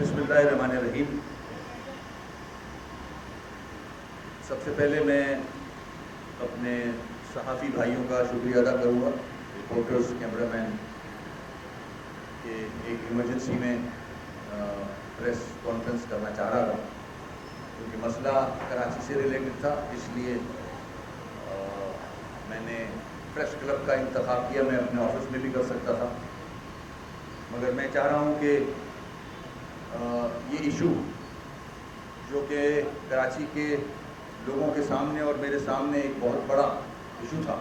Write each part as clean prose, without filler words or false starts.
बिस्मिल्लाहिर्रहमानिर्रहीम। सबसे पहले मैं अपने सहाफ़ी भाइयों का शुक्रिया अदा करूँगा, रिपोर्टर्स, कैमरामैन के एक इमरजेंसी में प्रेस कॉन्फ्रेंस करना चाह रहा था क्योंकि मसला कराची से रिलेटेड था, इसलिए मैंने प्रेस क्लब का इंतखाब किया। मैं अपने ऑफिस में भी कर सकता था, मगर मैं चाह रहा हूँ कि ये इशू जो कि कराची के लोगों के सामने और मेरे सामने एक बहुत बड़ा इशू था,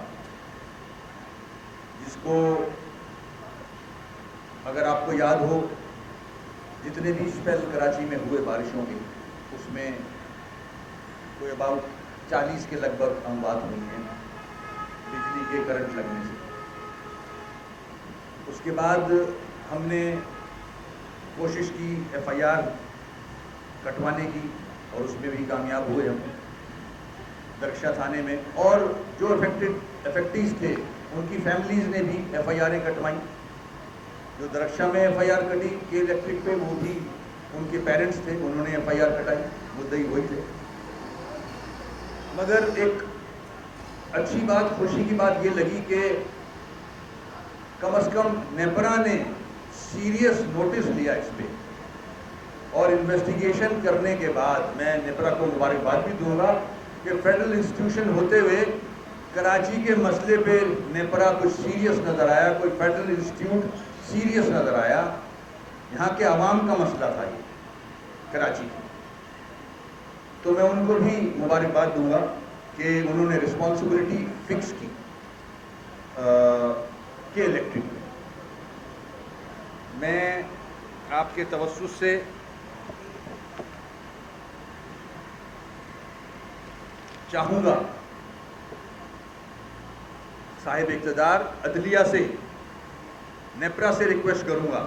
जिसको अगर आपको याद हो, जितने भी स्पेल कराची में हुए बारिशों के, उसमें कोई अबाउट 40 के लगभग अमवात हुई हैं बिजली के करंट लगने से। उसके बाद हमने कोशिश की FIR कटवाने की और उसमें भी कामयाब हुए हम दरक्षा थाने में, और जो अफेक्टीज थे उनकी फैमिलीज़ ने भी FIR कटवाई। जो दरक्षा में FIR कटी के इलेक्ट्रिक पे, वो भी उनके पेरेंट्स थे, उन्होंने FIR कटाई, मुद्दई वही थे। मगर एक अच्छी बात, खुशी की बात ये लगी कि कम से कम नेपरा ने सीरियस नोटिस लिया इस पे, और इन्वेस्टिगेशन करने के बाद मैं नेपरा को मुबारकबाद भी दूंगा कि फेडरल इंस्टीट्यूशन होते हुए कराची के मसले पे नेपरा कुछ सीरियस नज़र आया, कोई फेडरल इंस्टीट्यूट सीरियस नज़र आया। यहाँ के आवाम का मसला था ये कराची की, तो मैं उनको भी मुबारकबाद दूंगा कि उन्होंने रिस्पॉन्सिबिलिटी फिक्स की के इलेक्ट्रिक में। मैं आपके तवस्सुस से चाहूँगा, साहिब इक़्तिदार अदलिया से, नेपरा से रिक्वेस्ट करूँगा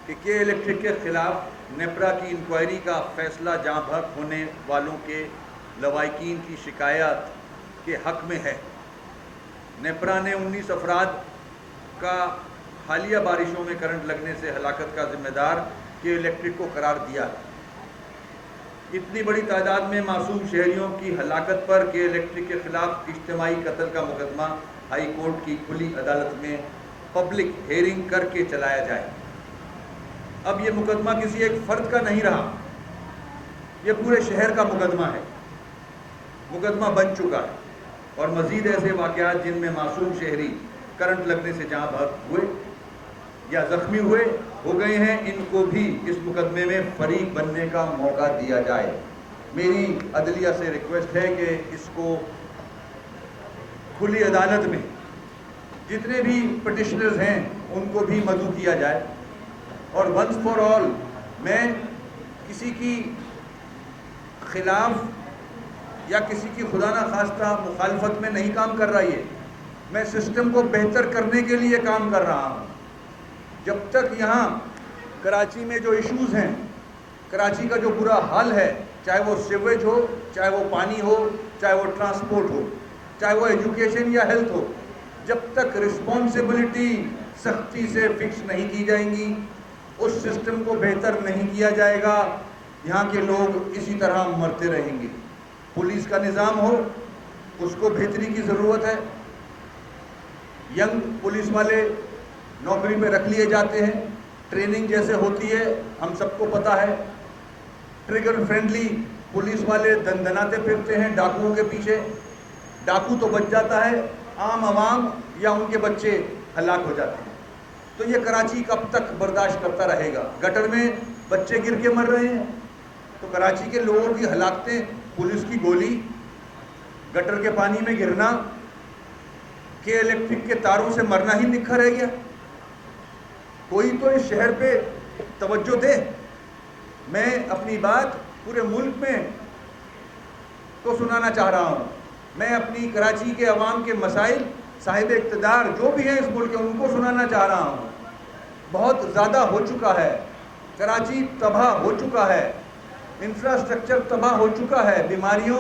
कि के इलेक्ट्रिक के ख़िलाफ़ नेपरा की इंक्वायरी का फ़ैसला जहाँ भक होने वालों के लवाहिकीन की शिकायत के हक़ में है। नेपरा ने 19 अफराद का हालिया बारिशों में करंट लगने से हलाकत का जिम्मेदार के इलेक्ट्रिक को करार दिया। इतनी बड़ी तादाद में मासूम शहरियों की हलाकत पर के इलेक्ट्रिक के खिलाफ इज्तिमाई कत्ल का मुकदमा हाई कोर्ट की खुली अदालत में पब्लिक हेयरिंग करके चलाया जाए। अब ये मुकदमा किसी एक फ़र्द का नहीं रहा, ये पूरे शहर का मुकदमा है, मुकदमा बन चुका है। और मज़ीद ऐसे वाक़यात जिनमें मासूम शहरी करंट लगने से जहाँ बहक हुए या ज़ख्मी हुए हो गए हैं, इनको भी इस मुकदमे में फ़रीक बनने का मौका दिया जाए। मेरी अदलिया से रिक्वेस्ट है कि इसको खुली अदालत में जितने भी पटिशनर्स हैं उनको भी मदऊ किया जाए। और वंस फॉर ऑल, मैं किसी की खिलाफ या किसी की खुदा ना खास्ता मुखालफत में नहीं काम कर रहा, ये मैं सिस्टम को बेहतर करने के लिए काम कर रहा हूँ। जब तक यहाँ कराची में जो इश्यूज़ हैं, कराची का जो बुरा हाल है, चाहे वो सीवेज हो, चाहे वो पानी हो, चाहे वो ट्रांसपोर्ट हो, चाहे वो एजुकेशन या हेल्थ हो, जब तक रिस्पॉन्सिबिलिटी सख्ती से फिक्स नहीं की जाएंगी, उस सिस्टम को बेहतर नहीं किया जाएगा। यहाँ के लोग इसी तरह मरते रहेंगे। पुलिस का निज़ाम हो, उसको बेहतरी की ज़रूरत है। यंग पुलिस वाले नौकरी पे रख लिए जाते हैं, ट्रेनिंग जैसे होती है हम सबको पता है। ट्रिगर फ्रेंडली पुलिस वाले दंदनाते फिरते हैं डाकुओं के पीछे, डाकू तो बच जाता है, आम आवाम या उनके बच्चे हलाक हो जाते हैं। तो ये कराची कब तक बर्दाश्त करता रहेगा? गटर में बच्चे गिर के मर रहे हैं, तो कराची के लोगों की हलाकतें, पुलिस की गोली, गटर के पानी में गिरना, के इलेक्ट्रिक के तारों से मरना ही लिखा रह गया। कोई तो इस शहर पे तवज्जो दे। मैं अपनी बात पूरे मुल्क में तो सुनाना चाह रहा हूँ। मैं अपनी कराची के अवाम के मसाइल, साहिब इक़्तिदार जो भी हैं इस मुल्क के, उनको सुनाना चाह रहा हूँ। बहुत ज़्यादा हो चुका है, कराची तबाह हो चुका है, इंफ्रास्ट्रक्चर तबाह हो चुका है, बीमारियाँ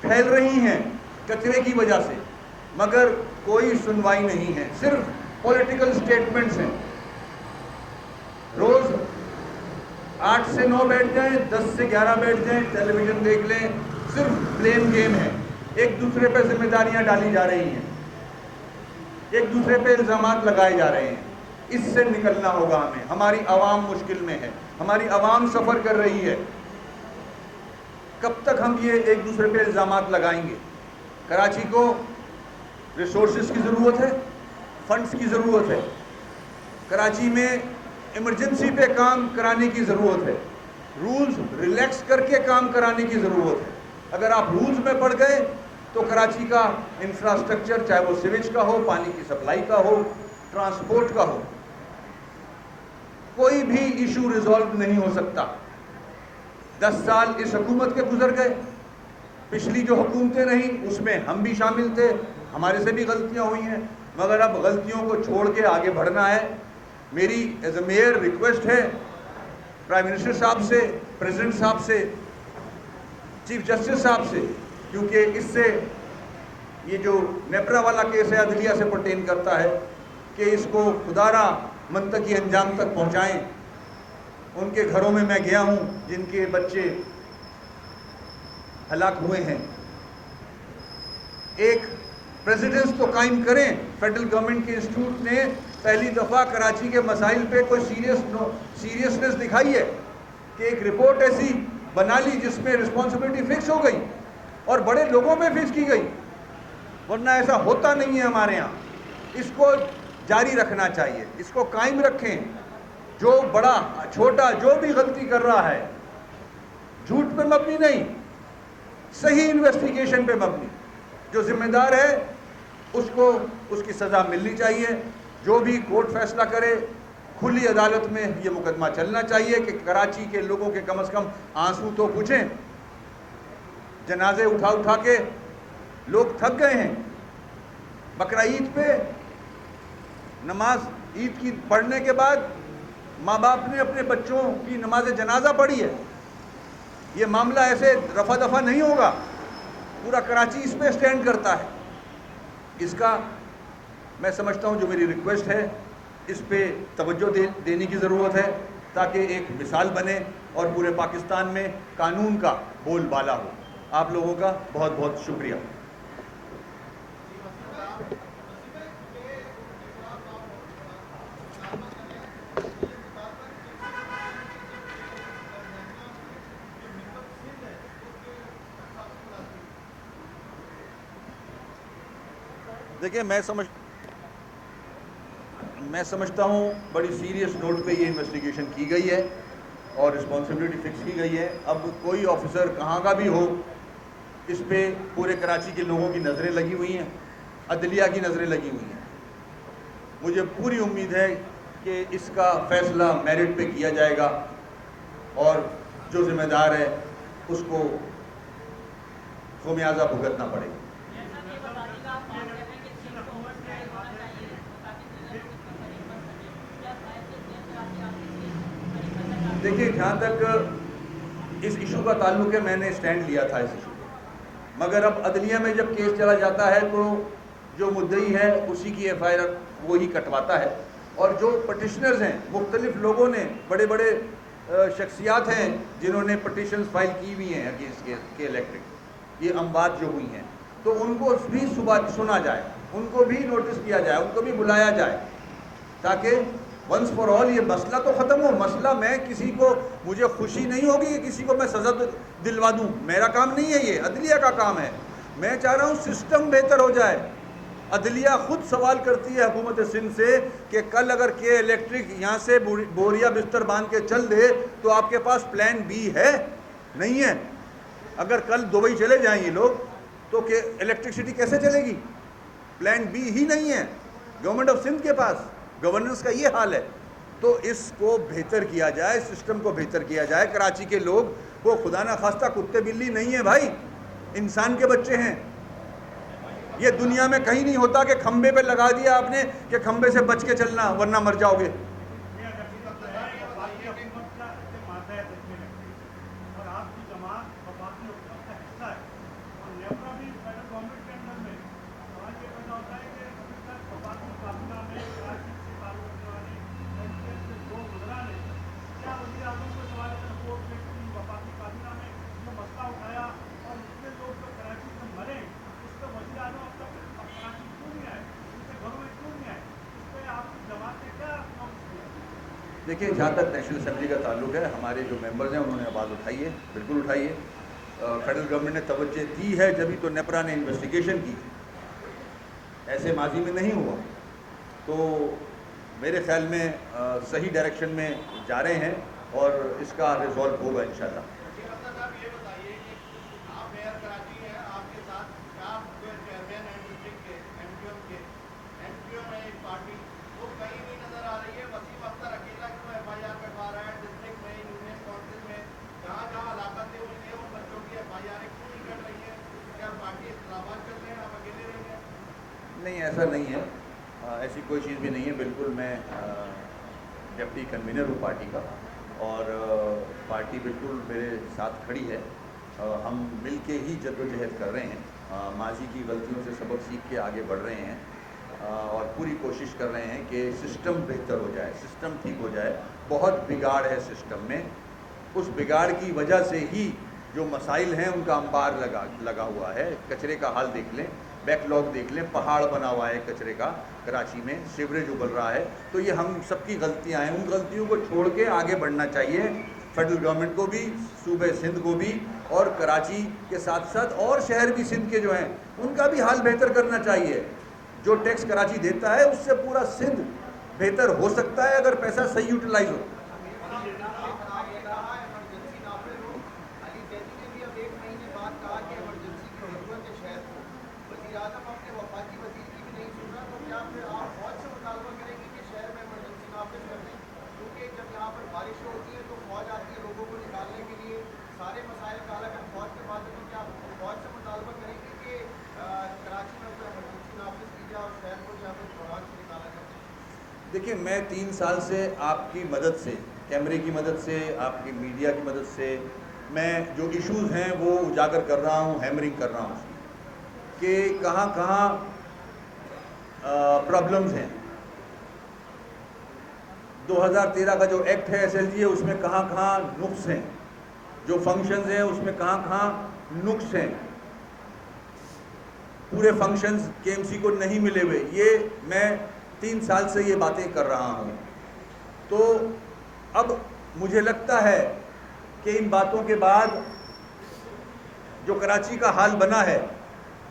फैल रही हैं कचरे की वजह से, मगर कोई सुनवाई नहीं है, सिर्फ पॉलिटिकल स्टेटमेंट्स हैं। रोज़ से 9 बैठ जाएं, 10 से 11 बैठ जाएं, टेलीविज़न देख लें, सिर्फ ब्लेम गेम है। एक दूसरे पे जिम्मेदारियां डाली जा रही हैं, एक दूसरे पे इल्ज़ामात लगाए जा रहे हैं। इससे निकलना होगा हमें। हमारी आवाम मुश्किल में है, हमारी आवाम सफ़र कर रही है। कब तक हम ये एक दूसरे पे इल्ज़ामात लगाएंगे? कराची को रिसोर्सेज की ज़रूरत है, फंड्स की ज़रूरत है। कराची में इमरजेंसी पे काम कराने की ज़रूरत है, रूल्स रिलैक्स करके काम कराने की ज़रूरत है। अगर आप रूल्स में पड़ गए तो कराची का इंफ्रास्ट्रक्चर, चाहे वो सीवेज का हो, पानी की सप्लाई का हो, ट्रांसपोर्ट का हो, कोई भी इशू रिजॉल्व नहीं हो सकता। 10 साल इस हुकूमत के गुजर गए, पिछली जो हुकूमतें रहीं उसमें हम भी शामिल थे, हमारे से भी गलतियां हुई हैं, मगर अब गलतियों को छोड़ के आगे बढ़ना है। मेरी एज ए मेयर रिक्वेस्ट है प्राइम मिनिस्टर साहब से, प्रेसिडेंट साहब से, चीफ जस्टिस साहब से, क्योंकि इससे ये जो नेपरा वाला केस है अदलिया से पर्टेन करता है, कि इसको खुदारा मंतकी अंजाम तक पहुंचाएं। उनके घरों में मैं गया हूं जिनके बच्चे हलाक हुए हैं। एक प्रेसिडेंस तो कायम करें। फेडरल गवर्नमेंट के इंस्टीट्यूट ने पहली दफ़ा कराची के मसाइल पे कोई सीरियसनेस दिखाई है कि एक रिपोर्ट ऐसी बना ली जिसमें रिस्पॉन्सिबिलिटी फिक्स हो गई और बड़े लोगों में फिक्स की गई, वरना ऐसा होता नहीं है हमारे यहाँ। इसको जारी रखना चाहिए, इसको कायम रखें। जो बड़ा छोटा जो भी गलती कर रहा है, झूठ पे मबनी नहीं, सही इन्वेस्टिगेशन पे मबनी, जो जिम्मेदार है उसको उसकी सज़ा मिलनी चाहिए। जो भी कोर्ट फैसला करे, खुली अदालत में ये मुकदमा चलना चाहिए कि कराची के लोगों के कम से कम आंसू तो पूछें। जनाजे उठा उठा के लोग थक गए हैं। बकरा ईद पे नमाज ईद की पढ़ने के बाद माँ बाप ने अपने बच्चों की नमाज जनाजा पढ़ी है। ये मामला ऐसे रफा दफा नहीं होगा, पूरा कराची इस पे स्टैंड करता है। इसका मैं समझता हूँ, जो मेरी रिक्वेस्ट है, इस पे तवज्जो देने की ज़रूरत है ताकि एक मिसाल बने और पूरे पाकिस्तान में कानून का बोलबाला हो। आप लोगों का बहुत बहुत शुक्रिया। देखिए, मैं समझता हूँ बड़ी सीरियस नोट पे ये इन्वेस्टिगेशन की गई है और रिस्पॉन्सिबिलिटी फिक्स की गई है। अब कोई ऑफिसर कहाँ का भी हो, इस पे पूरे कराची के लोगों की नज़रें लगी हुई हैं, अदलिया की नज़रें लगी हुई हैं। मुझे पूरी उम्मीद है कि इसका फ़ैसला मेरिट पे किया जाएगा और जो ज़िम्मेदार है उसको ख़मियाज़ा भुगतना पड़ेगा। देखिए, जहाँ तक इस इशू का ताल्लुक है, मैंने स्टैंड लिया था इस इशू पर, मगर अब अदलिया में जब केस चला जाता है तो जो मुद्दई है उसी की FIR वो ही कटवाता है। और जो पटिशनर्स हैं, मुख्तलिफ लोगों ने, बड़े बड़े शख्सियात हैं जिन्होंने पटिशन्स फाइल की हुई हैं अगेंस्ट के इलेक्ट्रिक, ये अमवात जो हुई हैं, तो उनको भी सुना जाए, उनको भी नोटिस किया जाए, उनको भी बुलाया जाए, ताकि वंस फॉर ऑल ये मसला तो ख़त्म हो। मसला, मैं किसी को, मुझे खुशी नहीं होगी कि किसी को मैं सज़ा दिलवा दूँ, मेरा काम नहीं है, ये अदलिया का काम है। मैं चाह रहा हूँ सिस्टम बेहतर हो जाए। अदलिया खुद सवाल करती है हुकूमत सिंध से कि कल अगर के इलेक्ट्रिक यहाँ से बोरिया बिस्तर बांध के चल दे तो आपके पास प्लान बी है? नहीं है। अगर कल दुबई चले जाएं ये लोग तो के इलेक्ट्रिसिटी कैसे चलेगी? प्लान बी ही नहीं है गवर्नमेंट ऑफ सिंध के पास। गवर्नेंस का ये हाल है। तो इसको बेहतर किया जाए, सिस्टम को बेहतर किया जाए। कराची के लोग वो खुदा ना खास्ता कुत्ते बिल्ली नहीं है भाई, इंसान के बच्चे हैं। ये दुनिया में कहीं नहीं होता कि खंबे पे लगा दिया आपने कि खंबे से बच के चलना वरना मर जाओगे। देखिए, जहाँ तक नेशनल असेंबली का ताल्लुक है, हमारे जो मेंबर्स हैं उन्होंने आवाज़ उठाई है, बिल्कुल उठाई है। फेडरल गवर्नमेंट ने तवज्जो दी है, जभी तो नेपरा ने इन्वेस्टिगेशन की, ऐसे माजी में नहीं हुआ। तो मेरे ख्याल में सही डायरेक्शन में जा रहे हैं और इसका रिजॉल्व होगा इंशाल्लाह। नहीं, ऐसा नहीं है, ऐसी कोई चीज़ भी नहीं है। बिल्कुल मैं डिप्टी कन्वीनर हूँ पार्टी का और पार्टी बिल्कुल मेरे साथ खड़ी है। हम मिल के ही जद्दोजहद कर रहे हैं, माजी की गलतियों से सबक सीख के आगे बढ़ रहे हैं और पूरी कोशिश कर रहे हैं कि सिस्टम बेहतर हो जाए, सिस्टम ठीक हो जाए। बहुत बिगाड़ है सिस्टम में, उस बिगाड़ की वजह से ही जो मसाइल हैं उनका अंबार लगा हुआ है। कचरे का हाल देख लें, बैकलॉग देख लें, पहाड़ बना हुआ है कचरे का कराची में, सीवरेज उबल रहा है। तो ये हम सबकी गलतियां हैं, उन गलतियों को छोड़ के आगे बढ़ना चाहिए फेडरल गवर्नमेंट को भी, सूबे सिंध को भी, और कराची के साथ साथ और शहर भी सिंध के जो हैं उनका भी हाल बेहतर करना चाहिए। जो टैक्स कराची देता है उससे पूरा सिंध बेहतर हो सकता है अगर पैसा सही यूटिलाइज हो। देखिए, मैं 3 साल से आपकी मदद से, कैमरे की मदद से, आपकी मीडिया की मदद से, मैं जो इश्यूज़ हैं वो उजागर कर रहा हूँ, हैमरिंग कर रहा हूँ कि कहाँ कहाँ प्रॉब्लम्स हैं। 2013 का जो एक्ट है SLG है, उसमें कहाँ कहाँ नुक्स हैं, जो फंक्शंस हैं उसमें कहाँ कहाँ नुक्स हैं, पूरे फंक्शंस KMC को नहीं मिले हुए। ये मैं 3 साल से ये बातें कर रहा हूँ। तो अब मुझे लगता है कि इन बातों के बाद जो कराची का हाल बना है,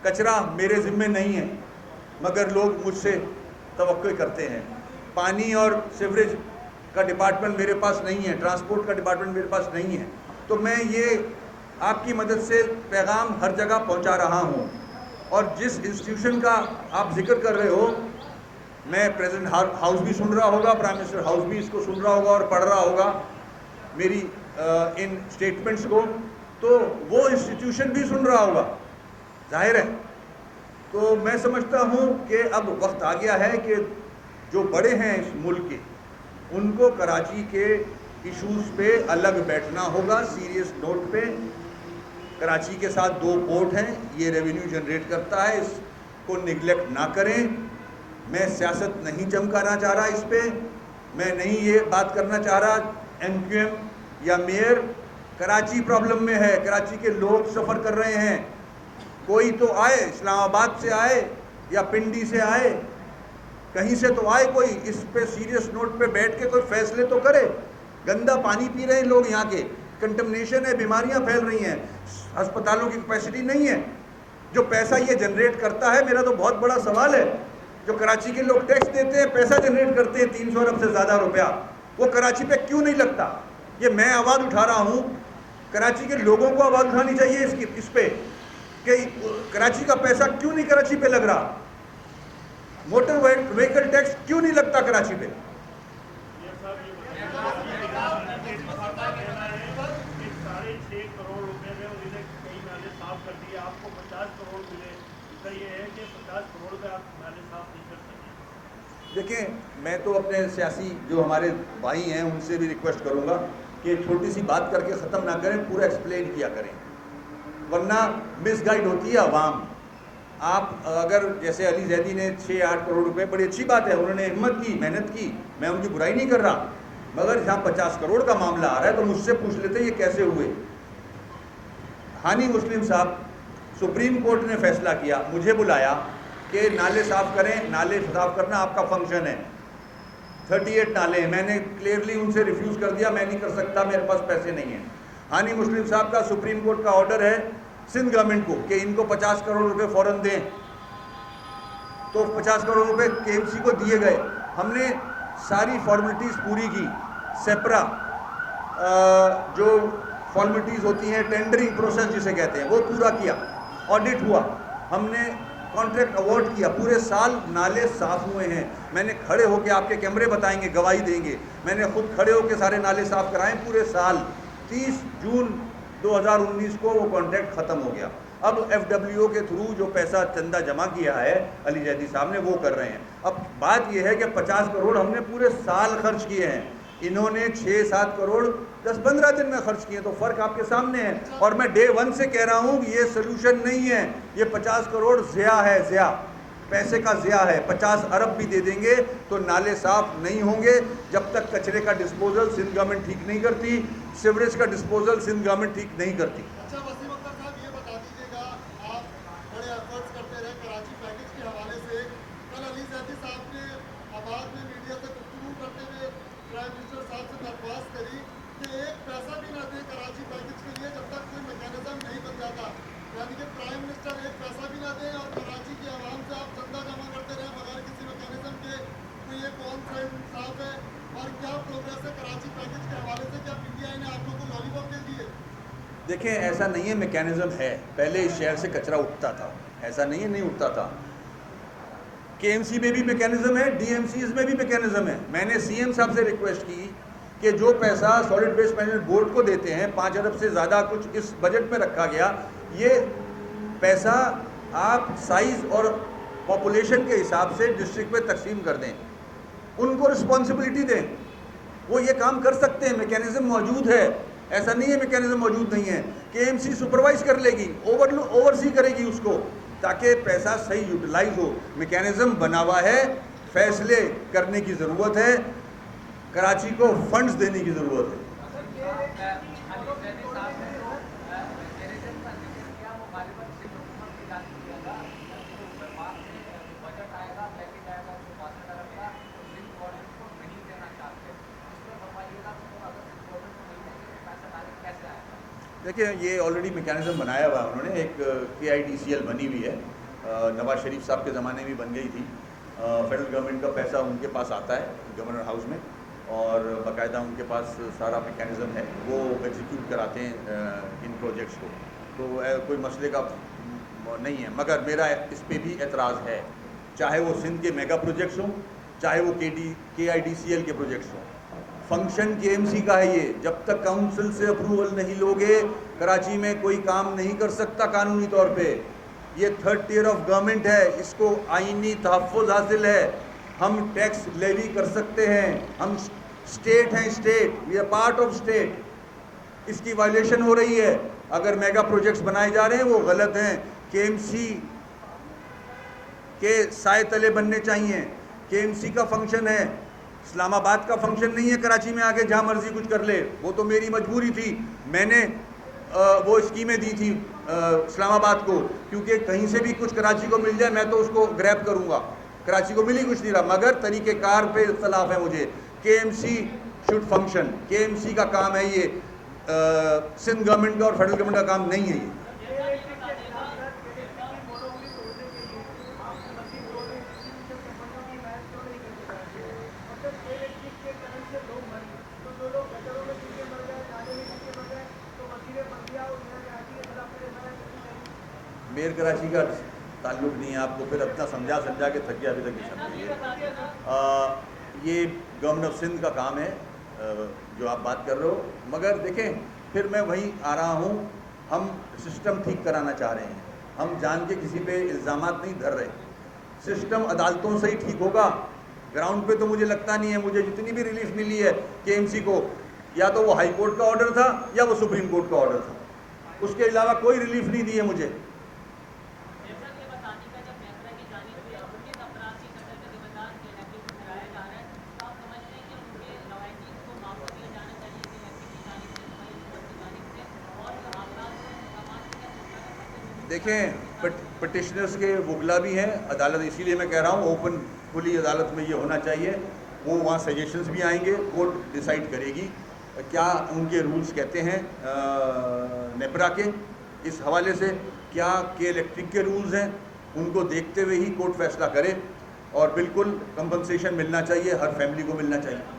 कचरा मेरे ज़िम्मे नहीं है, मगर लोग मुझसे तवक्को करते हैं। पानी और सीवरेज का डिपार्टमेंट मेरे पास नहीं है, ट्रांसपोर्ट का डिपार्टमेंट मेरे पास नहीं है। तो मैं ये आपकी मदद से पैगाम हर जगह पहुंचा रहा हूं। और जिस इंस्टीट्यूशन का आप जिक्र कर रहे हो, मैं प्रेसिडेंट हाउस भी सुन रहा होगा, प्राइम मिनिस्टर हाउस भी इसको सुन रहा होगा और पढ़ रहा होगा मेरी इन स्टेटमेंट्स को, तो वो इंस्टीट्यूशन भी सुन रहा होगा, जाहिर है। तो मैं समझता हूँ कि अब वक्त आ गया है कि जो बड़े हैं इस मुल्क के, उनको कराची के इश्यूज़ पे अलग बैठना होगा, सीरियस नोट पे। कराची के साथ 2 पोर्ट हैं, ये रेवेन्यू जनरेट करता है, इसको निगलेक्ट ना करें। मैं सियासत नहीं चमकाना चाह रहा इस पे, मैं नहीं ये बात करना चाह रहा MQM या मेयर। कराची प्रॉब्लम में है, कराची के लोग सफ़र कर रहे हैं। कोई तो आए, इस्लामाबाद से आए या पिंडी से आए, कहीं से तो आए कोई, इस पे सीरियस नोट पे बैठ के कोई फैसले तो करे। गंदा पानी पी रहे हैं लोग यहाँ के, कंटमिनेशन है, बीमारियाँ फैल रही हैं, अस्पतालों की कैपेसिटी नहीं है। जो पैसा ये जनरेट करता है, मेरा तो बहुत बड़ा सवाल है, जो कराची के लोग टैक्स देते हैं, पैसा जनरेट करते हैं 300 अरब से ज़्यादा रुपया, वो कराची पे क्यों नहीं लगता? ये मैं आवाज़ उठा रहा हूँ, कराची के लोगों को आवाज़ उठानी चाहिए इस पे कि कराची का पैसा क्यों नहीं कराची पे लग रहा, मोटर व्हीकल टैक्स क्यों नहीं लगता कराची पे। देखिए, मैं तो अपने सियासी जो हमारे भाई हैं उनसे भी रिक्वेस्ट करूंगा कि छोटी सी बात करके ख़त्म ना करें, पूरा एक्सप्लेन किया करें, वरना मिसगाइड होती है आवाम। आप अगर जैसे अली जैदी ने 6-8 करोड़ रुपए, बड़ी अच्छी बात है, उन्होंने हिम्मत की, मेहनत की, मैं उनकी बुराई नहीं कर रहा, मगर जहाँ 50 करोड़ का मामला आ रहा है तो मुझसे पूछ लेते ये कैसे हुए। हानी मुस्लिम साहब, सुप्रीम कोर्ट ने फैसला किया, मुझे बुलाया कि नाले साफ़ करें, नाले साफ़ करना आपका फंक्शन है, 38 नाले हैं। मैंने क्लियरली उनसे रिफ्यूज़ कर दिया, मैं नहीं कर सकता, मेरे पास पैसे नहीं हैं। हानी मुस्लिम साहब का सुप्रीम कोर्ट का ऑर्डर है सिंध गवर्नमेंट को कि इनको 50 करोड़ रुपए फ़ौरन दें, तो 50 करोड़ रुपए केएमसी को दिए गए। हमने सारी फॉर्मेलिटीज़ पूरी की, सेपरा जो फॉर्मेलिटीज़ होती हैं, टेंडरिंग प्रोसेस जिसे कहते हैं, वो पूरा किया, ऑडिट हुआ, हमने कॉन्ट्रैक्ट अवार्ड किया, पूरे साल नाले साफ़ हुए हैं। मैंने खड़े होकर, आपके कैमरे बताएंगे, गवाही देंगे, मैंने खुद खड़े होकर सारे नाले साफ़ कराए पूरे साल। 30 जून 2019 को वो कॉन्ट्रैक्ट ख़त्म हो गया। अब FWO के थ्रू जो पैसा चंदा जमा किया है अली जैदी साहब ने, वो कर रहे हैं। अब बात यह है कि 50 करोड़ हमने पूरे साल खर्च किए हैं, इन्होंने 6-7 करोड़ 10-15 दिन में खर्च किए, तो फ़र्क आपके सामने है। और मैं डे 1 से कह रहा हूँ कि ये सोल्यूशन नहीं है, ये 50 करोड़ ज़िया है, ज़िया पैसे का ज़िया है। 50 अरब भी दे देंगे तो नाले साफ़ नहीं होंगे जब तक कचरे का डिस्पोजल सिंध गवर्नमेंट ठीक नहीं करती, सीवरेज का डिस्पोजल सिंध गवर्नमेंट ठीक नहीं करती। अच्छा वसीम अख्तर साहब, ये बता दीजिएगा, आप बड़े एफर्ट्स करते रहे कराची पैकेज के हवाले से। कल अली जैदी साहब ने आबाद में मीडिया से गुफ्तगू करते हुए प्राइम मिनिस्टर साहब से दरख्वास्त करी कि एक पैसा भी ना दें कराची पैकेज के लिए जब तक कोई मैकेनिज्म नहीं बन जाता। यानी कि प्राइम मिनिस्टर एक पैसा भी ना दें और कराची की आवाम से आप चंदा जमा करते रहे बगैर किसी मैकेनिज्म के, तो ये कौन सा इंसाफ है? और क्या प्रोग्रेस है कराची पैकेज के हवाले से? क्या PTI ने आप लोगों को लॉलीपॉप दे दिए? देखें, ऐसा नहीं है, मैकेनिज्म है। पहले इस शहर से कचरा उठता था, ऐसा नहीं है नहीं उठता था। KMC में भी मैकेनिज्म है, DMCs में भी मैकेनिज्म है। मैंने CM साहब से रिक्वेस्ट की कि जो पैसा सॉलिड वेस्ट मैनेजमेंट बोर्ड को देते हैं, 5 अरब से ज़्यादा कुछ इस बजट में रखा गया, ये पैसा आप साइज़ और पॉपुलेशन के हिसाब से डिस्ट्रिक्ट में तकसीम कर दें, उनको रिस्पॉन्सिबिलिटी दें, वो ये काम कर सकते हैं। मैकेनिज्म मौजूद है, ऐसा नहीं है मैकेनिज्म मौजूद नहीं है। KMC सुपरवाइज कर लेगी, ओवरसी करेगी उसको, ताकि पैसा सही यूटिलाइज हो। मैकेनिज्म बना हुआ है, फैसले करने की ज़रूरत है, कराची को फंड्स देने की ज़रूरत है। देखिए, ये ऑलरेडी मैकेनिज्म बनाया हुआ है उन्होंने, एक KIDCL बनी हुई है, नवाज शरीफ साहब के ज़माने में बन गई थी। फेडरल गवर्नमेंट का पैसा उनके पास आता है गवर्नर हाउस में, और बाकायदा उनके पास सारा मैकेनिज्म है, वो एग्जीक्यूट कराते हैं इन प्रोजेक्ट्स को, तो कोई मसले का नहीं है। मगर मेरा इस पर भी एतराज़ है, चाहे वो सिंध के मेगा प्रोजेक्ट्स हों, चाहे वो KIDCL के प्रोजेक्ट्स हों। फंक्शन KMC का है ये, जब तक काउंसिल से अप्रूवल नहीं लोगे कराची में कोई काम नहीं कर सकता कानूनी तौर पे। ये 3rd tier ऑफ गवर्नमेंट है, इसको आईनी तहफ़्फ़ुज़ हासिल है, हम टैक्स लेवी कर सकते हैं, हम स्टेट हैं, state, we are part of state. इसकी वायलेशन हो रही है, अगर मेगा प्रोजेक्ट्स बनाए जा रहे हैं वो गलत हैं। KMC के साए तले बनने चाहिए। KMC का फंक्शन है, इस्लामाबाद का फंक्शन नहीं है कराची में आके जहाँ मर्जी कुछ कर ले। वो तो मेरी मजबूरी थी, मैंने वो स्कीमें दी थी इस्लामाबाद को, क्योंकि कहीं से भी कुछ कराची को मिल जाए मैं तो उसको ग्रैब करूँगा। कराची को मिली कुछ नहीं रहा, मगर तरीक़ेकार पे इख्तलाफ है मुझे। KMC शुड फंक्शन, KMC का काम है ये, सिंध गवर्नमेंट का और फेडरल गवर्नमेंट का काम नहीं है ये। मेयर कराची का ताल्लुक़ नहीं है, आपको फिर अपना समझा के थक गया, अभी तक नहीं समझिए। ये गवर्नमेंट ऑफ सिंध का काम है जो आप बात कर रहे हो। मगर देखें, फिर मैं वहीं आ रहा हूँ, हम सिस्टम ठीक कराना चाह रहे हैं, हम जान के किसी पे इल्ज़ामात नहीं धर रहे। सिस्टम अदालतों से ही ठीक होगा, ग्राउंड पे तो मुझे लगता नहीं है। मुझे जितनी भी रिलीफ मिली है KMC को, या तो वो हाई कोर्ट का ऑर्डर था या वो सुप्रीम कोर्ट का ऑर्डर था, उसके अलावा कोई रिलीफ नहीं दी है मुझे। देखें, पटिशनर्स के वकला भी हैं, अदालत, इसीलिए मैं कह रहा हूँ ओपन खुली अदालत में ये होना चाहिए वो वहाँ सजेशंस भी आएंगे, कोर्ट डिसाइड करेगी क्या उनके रूल्स कहते हैं नेपरा के इस हवाले से, क्या के इलेक्ट्रिक के रूल्स हैं, उनको देखते हुए ही कोर्ट फैसला करे। और बिल्कुल कंपनसेशन मिलना चाहिए, हर फैमिली को मिलना चाहिए।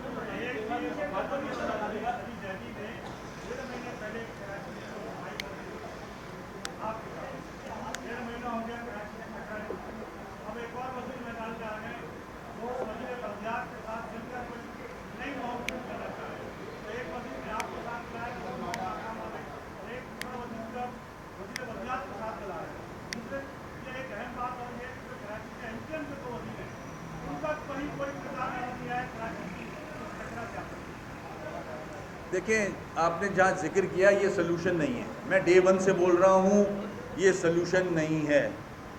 देखें, आपने जहाँ जिक्र किया ये सलूशन नहीं है, मैं डे वन से बोल रहा हूँ ये सलूशन नहीं है।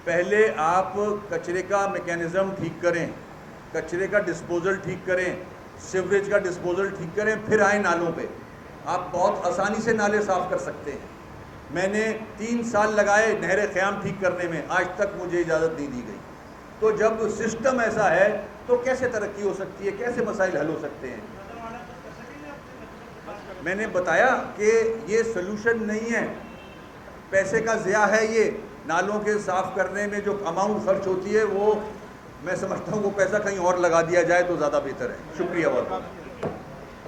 पहले आप कचरे का मैकेनिज़्म ठीक करें, कचरे का डिस्पोज़ल ठीक करें, सीवरेज का डिस्पोज़ल ठीक करें, फिर आए नालों पे। आप बहुत आसानी से नाले साफ़ कर सकते हैं। मैंने 3 साल लगाए नहर क़याम ठीक करने में, आज तक मुझे इजाज़त नहीं दी गई। तो जब सिस्टम ऐसा है तो कैसे तरक्की हो सकती है, कैसे मसाइल हल हो सकते हैं? मैंने बताया कि ये सलूशन नहीं है, पैसे का ज़िया है। ये नालों के साफ़ करने में जो अमाउंट खर्च होती है वो मैं समझता हूँ वो पैसा कहीं और लगा दिया जाए तो ज़्यादा बेहतर है। शुक्रिया बहुत।